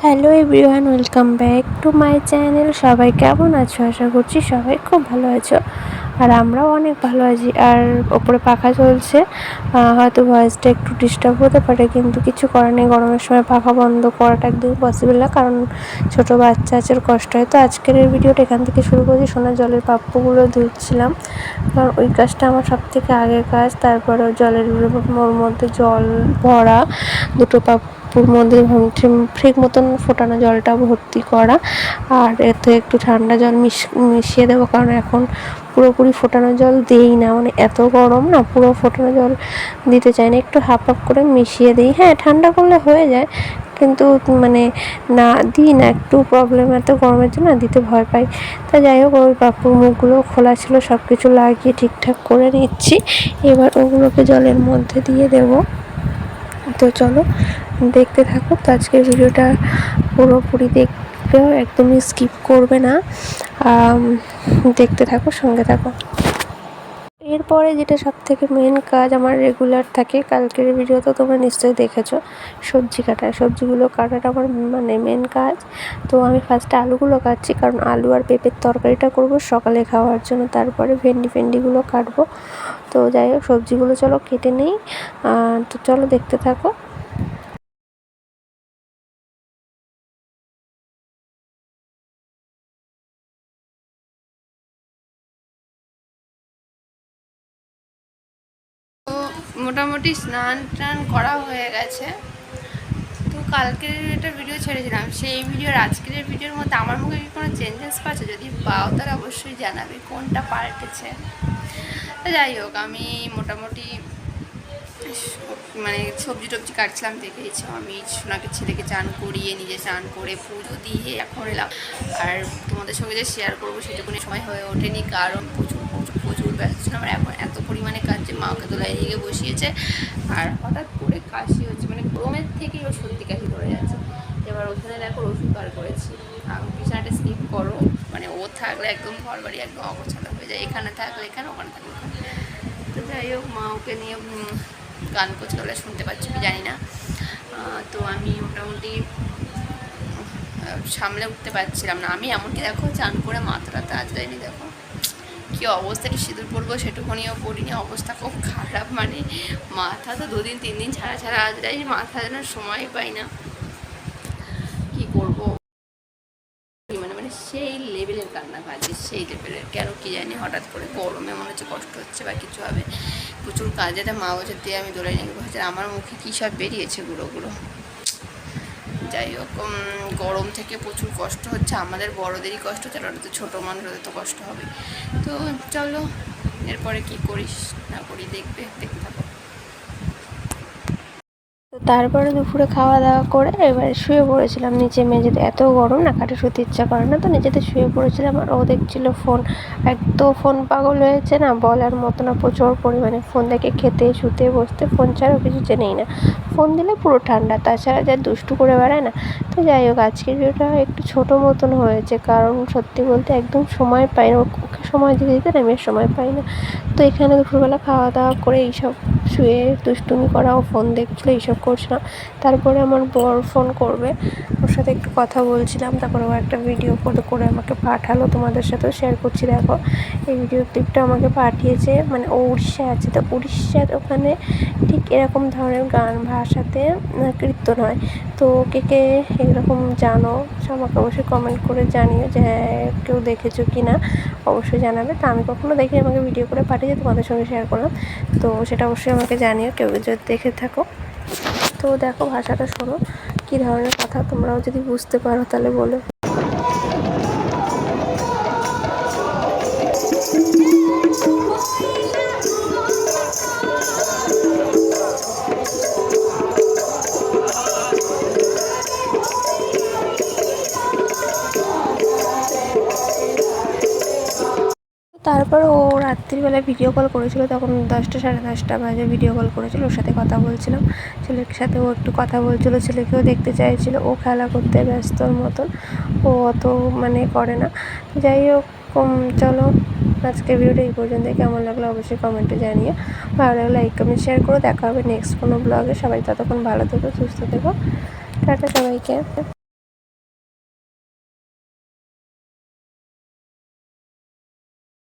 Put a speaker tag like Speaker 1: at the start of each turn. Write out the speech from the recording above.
Speaker 1: Hello everyone, welcome back to my channel. সবাই কেমন আছো? আশা করছি সবাই খুব ভালো আছো, আর আমরাও অনেক ভালো আছি। আর ওপরে পাখা চলছে, হয়তো ভয়েসটা একটু ডিস্টার্ব হতে পারে, কিন্তু কিছু করার নেই। গরমের সময় পাখা বন্ধ করাটা একদমই পসিবল না, কারণ ছোটো বাচ্চা আছে, কষ্ট হয়। তো আজকের এই ভিডিওটা এখান থেকে শুরু করছি। সোনার জলের পাপ্পগুলো ধুচ্ছিলাম, কারণ ওই কাজটা আমার সব থেকে আগের কাজ। তারপরে জলের ওর মধ্যে জল ভরা, দুটো পাপ্পুর মধ্যে ঠিক মতন ফোটানো জলটা ভর্তি করা, আর এতে একটু ঠান্ডা জল মিশিয়ে দেবো, কারণ এখন পুরোপুরি ফোটানো জল দিই না, মানে এত গরম না, পুরো ফোটানো জল দিতে চাই না, একটু হাফ হাফ করে মিশিয়ে দিই। হ্যাঁ, ঠান্ডা করলে হয়ে যায়, কিন্তু মানে না দিই না, একটু প্রবলেম, এত গরমের জন্য দিতে ভয় পাই। তা যাই হোক, ওই পাপ্পুর মুখগুলো খোলা ছিল, সব কিছু লাগিয়ে ঠিকঠাক করে নিচ্ছি। এবার ওগুলোকে জলের মধ্যে দিয়ে দেবো। তো চলো দেখতে থাকো। তো আজকের ভিডিওটা পুরোপুরি দেখবে, একদমই স্কিপ করবে না, দেখতে থাকো, সঙ্গে থাকো। এরপরে যেটা সব থেকে মেন কাজ আমার রেগুলার থাকে, কালকের ভিডিও তো তোমরা নিশ্চয়ই দেখেছো, সবজি কাটা। সবজিগুলো কাটাটা আমার মানে মেন কাজ। তো আমি ফার্স্টে আলুগুলো কাটছি, কারণ আলু আর পেঁপের তরকারিটা করব সকালে খাওয়ার জন্য। তারপরে ভেন্ডিগুলো কাটবো। তো যাই হোক, সবজিগুলো চলো কেটে নিই। তো চলো দেখতে থাকো। তো মোটামুটি স্নান টান করা হয়ে গেছে। তো কালকের একটা ভিডিও ছেড়েছিলাম, সেই ভিডিওর আজকের ভিডিওর মধ্যে আমার মুখে কি কোনো চেঞ্জেস পাচ্ছে? যদি পাও তারা অবশ্যই জানাবে কোনটা পাল্টেছে। তো যাই হোক, আমি মোটামুটি মানে সবজি টবজি কাটছিলাম, দেখেইছো। আমি সোনাকে ছেলেকে চান করিয়ে, নিজে চান করে পুজো দিয়ে এখন এলাম। আর তোমাদের সঙ্গে যে শেয়ার করবো সেটুকুনি সময় হয়ে ওঠেনি, কারণ প্রচুর ব্যস্ত ছিলাম। আর এখন এত পরিমাণে কাজ যে মাকে দোলায় নিয়ে বসিয়েছে, আর হঠাৎ করে কাশি হচ্ছে, মানে গরমের থেকেই ওর সত্যি কাশি ধরে যাচ্ছে। এবার ওখানে দেখো ওষুধ বার করেছি। আমি বিছানাটা স্কিপ করো, মানে ও থাকলে একদম ঘর বাড়ি একদম অগোছালো হয়ে যায়, এখানে থাকলে এখানে, ওখানে থাকলে ওখানে। তো যাই হোক, মা ওকে নিয়ে গান করছে, ওগুলো শুনতে পাচ্ছি কি জানি না। তো আমি মোটামুটি সামলে উঠতে পারছিলাম না। আমি এমনকি দেখো চান করে মাথাটা আজরাইনি, দেখো কী অবস্থা। একটু সিঁদুর পরবো সেটুকুনিও পরিনি, অবস্থা খুব খারাপ। মানে মাথা তো 2 দিন 3 দিন ছাড়া আজরাই, মাথা যেন সময় পাই না, কি করবো। মানে সেই লেভেলের কান্না কাজে, সেই লেভেলের, কেন কি জানি হঠাৎ করে গরমে মনে হচ্ছে কষ্ট হচ্ছে বা কিছু হবে। প্রচুর কাজেটা মা বছর দিয়ে আমি দোলাই নিয়ে বসেছি, আমার মুখে কী সব বেরিয়েছে গুঁড়ো। যাই হোক, গরম থেকে প্রচুর কষ্ট হচ্ছে, আমাদের বড়োদেরই কষ্ট হচ্ছে, ওরা তো ছোটো মানুষ, ওদের তো কষ্ট হবে। তো চলো এরপরে কি করিস না করি দেখতে থাকো। তো তারপরে দুপুরে খাওয়া দাওয়া করে এবার শুয়ে পড়েছিলাম নিচে মেঝেতে। এত গরম না, খাটে শুতে ইচ্ছা করে না, তো নিচেতে শুয়ে পড়েছিলাম। আর ও দেখছিল ফোন, একদম ফোন পাগল হয়েছে না, বলার মতো না, প্রচুর পরিমাণে ফোন দেখে খেতে শুতে বসতে ফোন ছাড়াও কিছু চেনেই না। ফোন দিলে পুরো ঠান্ডা, তাছাড়া যা দুষ্টু করে বেড়ায় না। তো যাই হোক, আজকের ভিডিওটা একটু ছোটো মতন হয়েছে, কারণ সত্যি বলতে একদম সময় পাই না, ওকে সময় দিতে আমি সময় পাই না। তো এখানে দুপুরবেলা খাওয়া দাওয়া করে এইসব শুয়ে দুষ্টুমি করা, ও ফোন দেখছিলো, এইসব করছিলাম। তারপরে আমার বর ফোন করবে, ওর সাথে একটু কথা বলছিলাম। তারপরে ও একটা ভিডিও করে আমাকে পাঠালো, তোমাদের সাথেও শেয়ার করছি। দেখো, এই ভিডিও ক্লিপটা আমাকে পাঠিয়েছে, মানে ও উড়িষ্যায় আছে, তো উড়িষ্যার ওখানে ঠিক এরকম ধরনের গান ভাষাতে কীর্তন হয়। তো কে এরকম জানো আমাকে অবশ্যই কমেন্ট করে জানিও, যে কেউ দেখেছো কি না, অবশ্যই জানাবে। তো আমি কখনো দেখি, আমাকে ভিডিও করে পাঠিয়ে তোমাদের সঙ্গে শেয়ার করলাম। তো সেটা অবশ্যই আমাকে জানিও, কেউ যদি দেখে থাকো। তো দেখো, ভাষাটা শোনো, কী ধরনের কথা, তোমরাও যদি বুঝতে পারো তাহলে বলো। তারপর ও রাত্রিবেলায় ভিডিও কল করেছিল, তখন 10টা 10:30 বাজে ভিডিও কল করেছিল, ওর সাথে কথা বলছিলাম। ছেলের সাথে ও একটু কথা বলছিলো, ছেলেকেও দেখতে চাইছিল, ও খেলা করতে ব্যস্তর মতন, ও অত মানে করে না। যাই হোক, চলো আজকে ভিডিওটা এই পর্যন্ত। কেমন লাগলো অবশ্যই কমেন্টে জানিও, ভালো লাগলে লাইক কমেন্ট শেয়ার করো। দেখা হবে নেক্সট কোনো ব্লগে। সবাই ততক্ষণ ভালো থেকো, সুস্থ থেকো, টাটা সবাইকে।